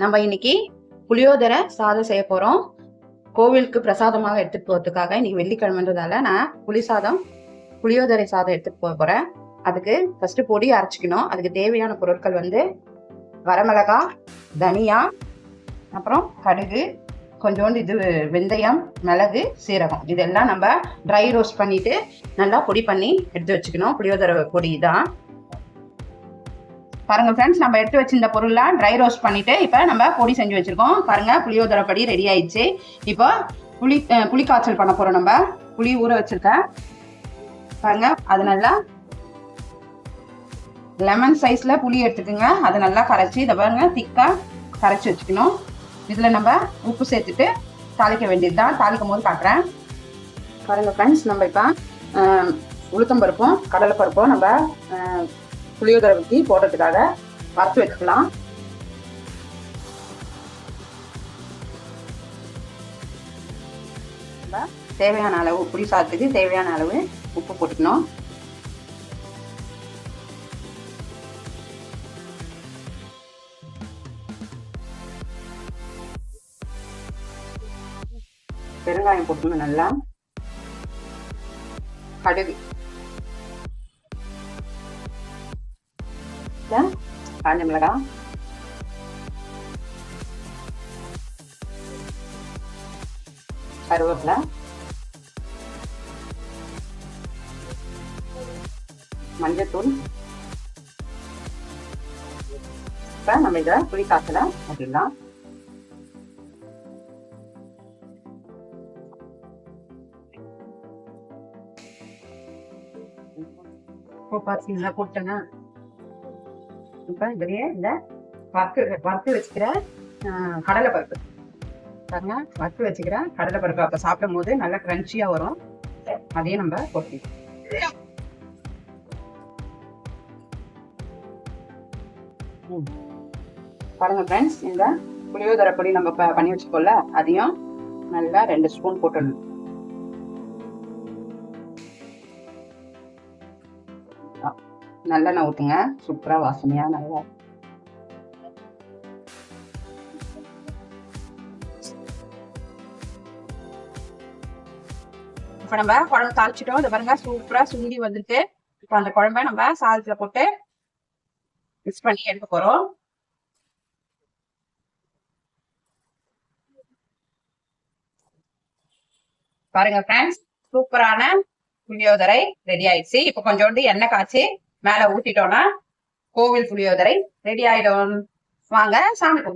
நம்ம இன்னைக்கு புளியோதரை சாதம் செய்ய போறோம். கோவிலுக்கு பிரசாதமாக எடுத்துட்டு போறதுக்காக இன்னைக்கு வெள்ளிக்கிழமைன்றதால நான் புளியோதரை சாதம் எடுத்துட்டு போறேன். அதுக்கு ஃபர்ஸ்ட் பொடி அரைச்சிக்கணும். அதுக்கு தேவையான பொருட்கள் வந்து வரமிளகா, தனியா, அப்புறம் கடுகு, கொஞ்சோண்டு இது வெந்தயம், மிளகு, சீரகம், இதெல்லாம் நம்ம ட்ரை ரோஸ்ட் பண்ணிட்டு நல்லா பொடி பண்ணி எடுத்து வச்சுக்கணும். புளியோதரை பொடி தான். பாருங்க ஃப்ரெண்ட்ஸ், நம்ம எடுத்து வச்சிருந்த பொருள்லாம் ட்ரை ரோஸ்ட் பண்ணிட்டு இப்போ நம்ம பொடி செஞ்சு வச்சிருக்கோம். பாருங்க, புளியோதரை பொடி ரெடி ஆயிடுச்சு. இப்போ புளி காய்ச்சல் பண்ண போறோம். நம்ம புளி ஊற வச்சிருக்கேன் பாருங்க. அது நல்லா லெமன் சைஸ்ல புளி எடுத்துக்கோங்க. அதை நல்லா கரைச்சி இதை பாருங்க திக்கா கரைச்சி வச்சுக்கணும். இதுல நம்ம உப்பு சேர்த்துட்டு தாளிக்க வேண்டியது தான். தாளிக்கும் போது காட்டுறேன். பாருங்க ஃப்ரெண்ட்ஸ், நம்ம இப்போ உளுத்தம் பருப்பும் கடலை பருப்பும் நம்ம புளியோதரை ஊற்றி போடுறதுக்காக வறுத்து வச்சுக்கலாம். தேவையான அளவு புளி சாதத்துக்கு தேவையான அளவு உப்பு போட்டுக்கணும். பெருங்காயம் போட்டுக்கணும். நல்லா கடுகு, காஞ்ச மிளகாய், கருவேப்பிலை, மஞ்சத்தூள். இப்ப நம்ம இதை புளி காய்ச்சல அப்படிலாம் பார்த்தீங்களா போட்டேங்க. இப்ப இதுலயே இந்த வறுத்து வச்சுக்கிற கடலை பருப்பு பாருங்க, வறுத்து வச்சுக்கிற கடலை பருப்பு அப்ப சாப்பிடும் போது நல்லா கிரன்ச்சியா வரும். அதையும் நம்ம போட்டுக்கலாம். பாருங்க ஃப்ரெண்ட்ஸ், இந்த புளியோதரை பொடி நம்ம பண்ணி வச்சுக்கோல, அதையும் நல்லா 2 ஸ்பூன் போட்டுடணும். நல்லெண்ணெய் ஊத்துங்க, சூப்பரா வாசனையா நல்லா. இப்ப நம்ம குழம்பு தாளிச்சிட்டோம். இதை பாருங்க, சூப்பரா சுண்டி வந்துட்டு. இப்ப அந்த குழம்ப நம்ம சாதத்துல போட்டு மிக்ஸ் பண்ணி எடுக்க போறோம். பாருங்க ஃப்ரெண்ட்ஸ், சூப்பரான புளியோதரை ரெடி ஆயிடுச்சு. இப்ப கொஞ்சோண்டு எண்ணெய் காய்ச்சி மேல ஊத்திட்டோம்னா கோவில் புளியோதரை ரெடி ஆயிடும். வாங்க சாமி கும்பிட்டு